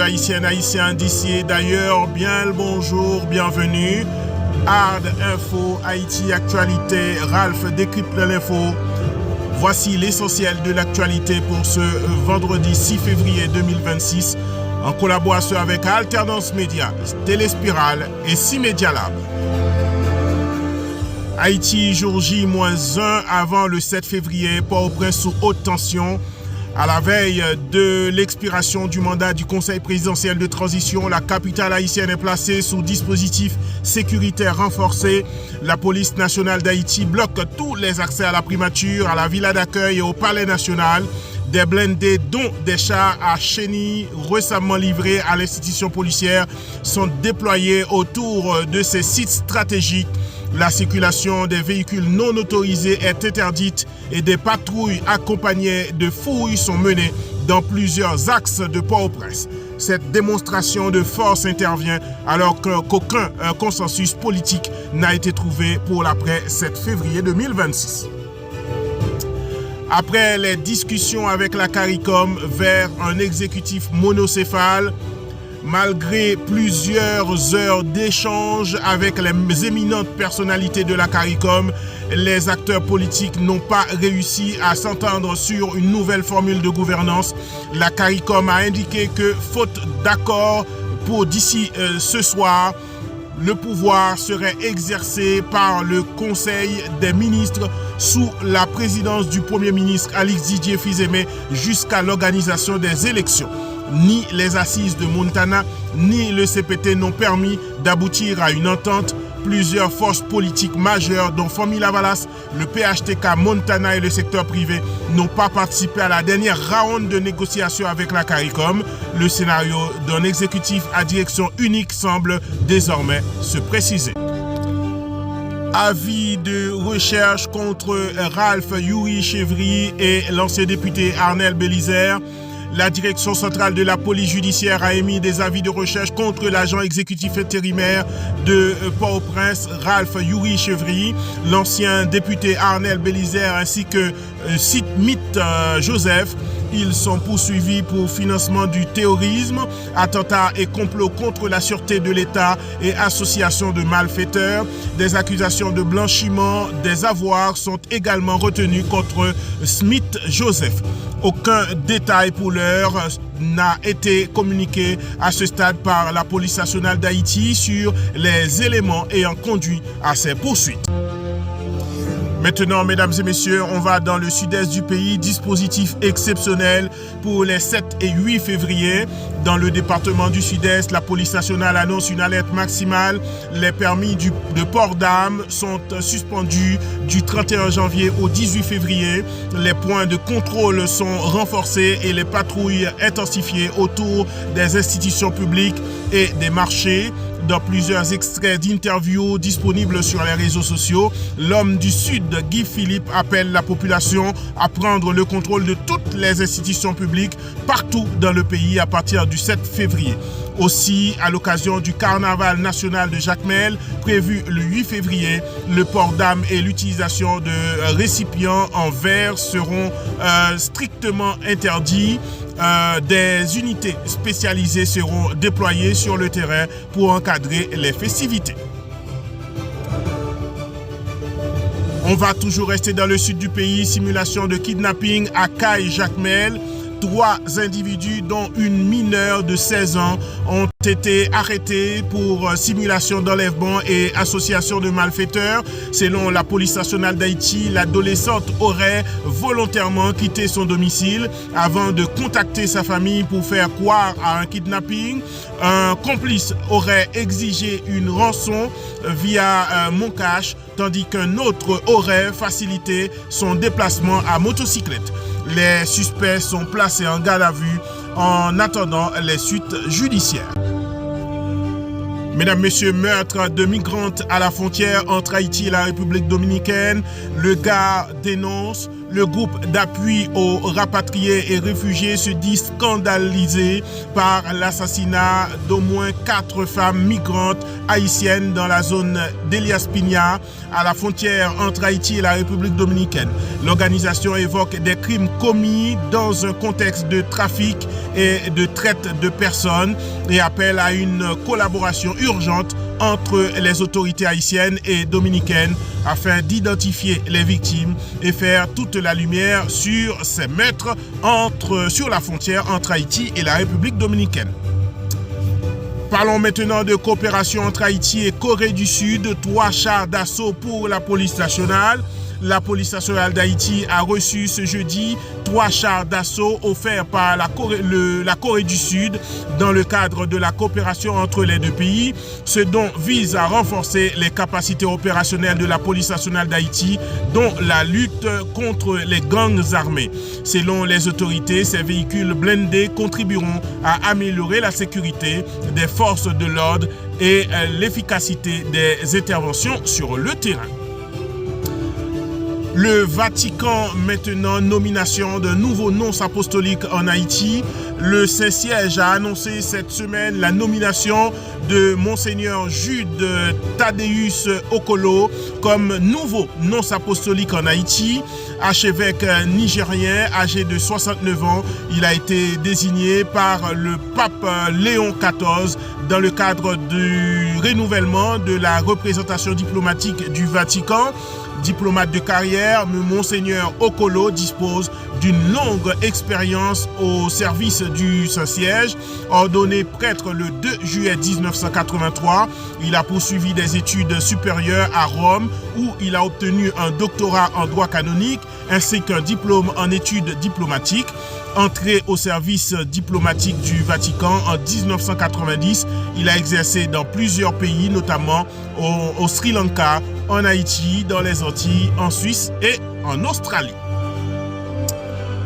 haïtiennes, haïtiens d'ici et d'ailleurs, bien le bonjour, bienvenue. Hard Info, Haïti Actualité, Ralph décrypte l'info. Voici l'essentiel de l'actualité pour ce vendredi 6 février 2026, en collaboration avec Alternance Média, Téléspirale et 6 Media Lab. Haïti, jour J-1 avant le 7 février, Port-au-Prince sous haute tension. À la veille de l'expiration du mandat du Conseil présidentiel de transition, la capitale haïtienne est placée sous dispositif sécuritaire renforcé. La police nationale d'Haïti bloque tous les accès à la primature, à la villa d'accueil et au palais national. Des blindés, dont des chars à chenilles récemment livrés à l'institution policière, sont déployés autour de ces sites stratégiques. La circulation des véhicules non autorisés est interdite et des patrouilles accompagnées de fouilles sont menées dans plusieurs axes de Port-au-Prince. Cette démonstration de force intervient alors qu'aucun consensus politique n'a été trouvé pour l'après 7 février 2026. Après les discussions avec la CARICOM vers un exécutif monocéphale, malgré plusieurs heures d'échanges avec les éminentes personnalités de la CARICOM, les acteurs politiques n'ont pas réussi à s'entendre sur une nouvelle formule de gouvernance. La CARICOM a indiqué que, faute d'accord pour d'ici ce soir, le pouvoir serait exercé par le Conseil des ministres sous la présidence du Premier ministre Alix Didier Fils-Aimé jusqu'à l'organisation des élections. Ni les assises de Montana, ni le CPT n'ont permis d'aboutir à une entente. Plusieurs forces politiques majeures, dont Famille Lavalas, le PHTK, Montana et le secteur privé, n'ont pas participé à la dernière round de négociations avec la CARICOM. Le scénario d'un exécutif à direction unique semble désormais se préciser. Avis de recherche contre Ralph Yuri Chevry et l'ancien député Arnel Bélizaire. La direction centrale de la police judiciaire a émis des avis de recherche contre l'agent exécutif intérimaire de Port-au-Prince, Ralph Yuri Chevry, l'ancien député Arnel Bélizaire ainsi que Smith Joseph. Ils sont poursuivis pour financement du terrorisme, attentat et complot contre la sûreté de l'État et association de malfaiteurs. Des accusations de blanchiment des avoirs sont également retenues contre Smith Joseph. Aucun détail pour l'heure n'a été communiqué à ce stade par la police nationale d'Haïti sur les éléments ayant conduit à ces poursuites. Maintenant, mesdames et messieurs, on va dans le sud-est du pays. Dispositif exceptionnel pour les 7 et 8 février. Dans le département du sud-est, la police nationale annonce une alerte maximale. Les permis de port d'armes sont suspendus du 31 janvier au 18 février. Les points de contrôle sont renforcés et les patrouilles intensifiées autour des institutions publiques et des marchés. Dans plusieurs extraits d'interviews disponibles sur les réseaux sociaux, l'homme du Sud, Guy Philippe, appelle la population à prendre le contrôle de toutes les institutions publiques partout dans le pays à partir du 7 février. Aussi, à l'occasion du carnaval national de Jacmel, prévu le 8 février, le port d'armes et l'utilisation de récipients en verre seront strictement interdits. Des unités spécialisées seront déployées sur le terrain pour encadrer les festivités. On va toujours rester dans le sud du pays. Simulation de kidnapping à Caille-Jacmel. 3 individus, dont une mineure de 16 ans, ont été arrêtés pour simulation d'enlèvement et association de malfaiteurs. Selon la police nationale d'Haïti, l'adolescente aurait volontairement quitté son domicile avant de contacter sa famille pour faire croire à un kidnapping. Un complice aurait exigé une rançon via Moncash, tandis qu'un autre aurait facilité son déplacement à motocyclette. Les suspects sont placés en garde à vue en attendant les suites judiciaires. Mesdames, Messieurs, meurtre de migrantes à la frontière entre Haïti et la République dominicaine. Le gars dénonce Le groupe d'appui aux rapatriés et réfugiés se dit scandalisé par l'assassinat d'au moins 4 femmes migrantes haïtiennes dans la zone d'Elias Piña, à la frontière entre Haïti et la République dominicaine. L'organisation évoque des crimes commis dans un contexte de trafic et de traite de personnes et appelle à une collaboration urgente entre les autorités haïtiennes et dominicaines afin d'identifier les victimes et faire toute la lumière sur ces meurtres sur la frontière entre Haïti et la République dominicaine. Parlons maintenant de coopération entre Haïti et Corée du Sud. 3 chars d'assaut pour la police nationale. La police nationale d'Haïti a reçu ce jeudi 3 chars d'assaut offerts par la Corée du Sud dans le cadre de la coopération entre les deux pays, ce dont vise à renforcer les capacités opérationnelles de la police nationale d'Haïti, dont la lutte contre les gangs armés. Selon les autorités, ces véhicules blindés contribueront à améliorer la sécurité des forces de l'ordre et l'efficacité des interventions sur le terrain. Le Vatican maintenant, nomination d'un nouveau nonce apostolique en Haïti. Le Saint-Siège a annoncé cette semaine la nomination de Monseigneur Jude Thaddeus Okolo comme nouveau nonce apostolique en Haïti. Archevêque nigérien âgé de 69 ans, il a été désigné par le pape Léon XIV dans le cadre du renouvellement de la représentation diplomatique du Vatican. Diplomate de carrière, Monseigneur Okolo dispose d'une longue expérience au service du Saint-Siège. Ordonné prêtre le 2 juillet 1983, il a poursuivi des études supérieures à Rome où il a obtenu un doctorat en droit canonique ainsi qu'un diplôme en études diplomatiques. Entré au service diplomatique du Vatican en 1990, il a exercé dans plusieurs pays, notamment au Sri Lanka, en Haïti, dans les Antilles, en Suisse et en Australie.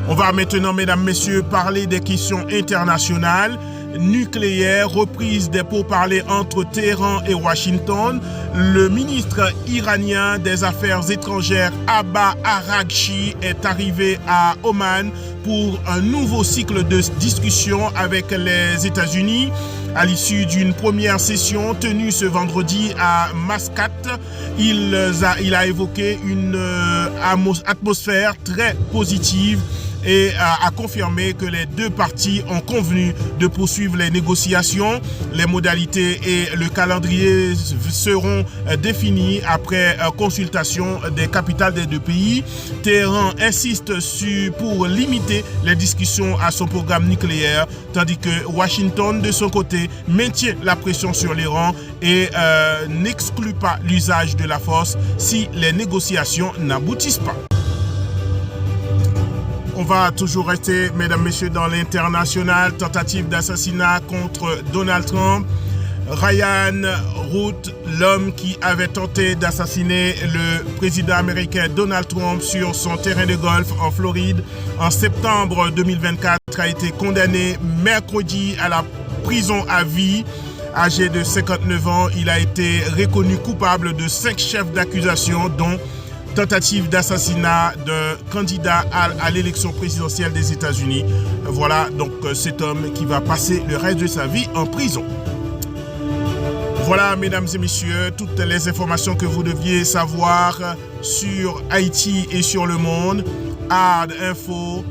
On va maintenant, mesdames, messieurs, parler des questions internationales. Nucléaire, reprise des pourparlers entre Téhéran et Washington. Le ministre iranien des Affaires étrangères Abbas Araghchi est arrivé à Oman pour un nouveau cycle de discussion avec les États-Unis. À l'issue d'une première session tenue ce vendredi à Mascate, il a évoqué une atmosphère très positive et a confirmé que les deux parties ont convenu de poursuivre les négociations. Les modalités et le calendrier seront définis après consultation des capitales des deux pays. Téhéran insiste pour limiter les discussions à son programme nucléaire, tandis que Washington, de son côté, maintient la pression sur l'Iran et n'exclut pas l'usage de la force si les négociations n'aboutissent pas. On va toujours rester, mesdames, messieurs, dans l'international. Tentative d'assassinat contre Donald Trump. Ryan Root, l'homme qui avait tenté d'assassiner le président américain Donald Trump sur son terrain de golf en Floride en septembre 2024, a été condamné mercredi à la prison à vie. Âgé de 59 ans, il a été reconnu coupable de 5 chefs d'accusation, dont tentative d'assassinat d'un candidat à l'élection présidentielle des États-Unis. Voilà donc cet homme qui va passer le reste de sa vie en prison. Voilà, mesdames et messieurs, toutes les informations que vous deviez savoir sur Haïti et sur le monde. Hard Info,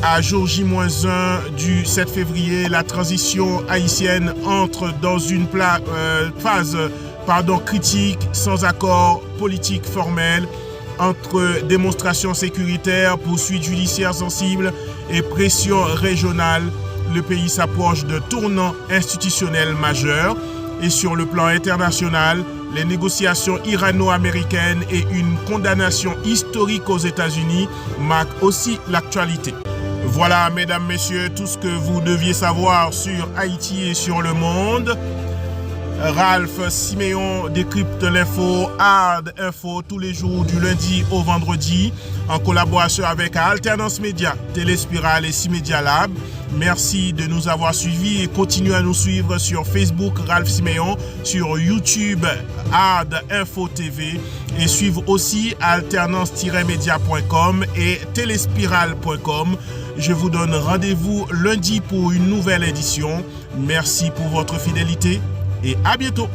à jour J-1 du 7 février, la transition haïtienne entre dans une phase critique sans accord politique formel. Entre démonstrations sécuritaires, poursuites judiciaires sensibles et pression régionale, le pays s'approche de tournant institutionnel majeur. Et sur le plan international, les négociations irano-américaines et une condamnation historique aux États-Unis marquent aussi l'actualité. Voilà, mesdames, messieurs, tout ce que vous deviez savoir sur Haïti et sur le monde. Ralph Siméon décrypte l'info, Hard Info, tous les jours du lundi au vendredi, en collaboration avec Alternance Média, Téléspiral et C-Media Lab. Merci de nous avoir suivis et continuez à nous suivre sur Facebook Ralph Siméon, sur YouTube Hard Info TV et suivre aussi alternance-media.com et téléspiral.com. Je vous donne rendez-vous lundi pour une nouvelle édition. Merci pour votre fidélité et à bientôt.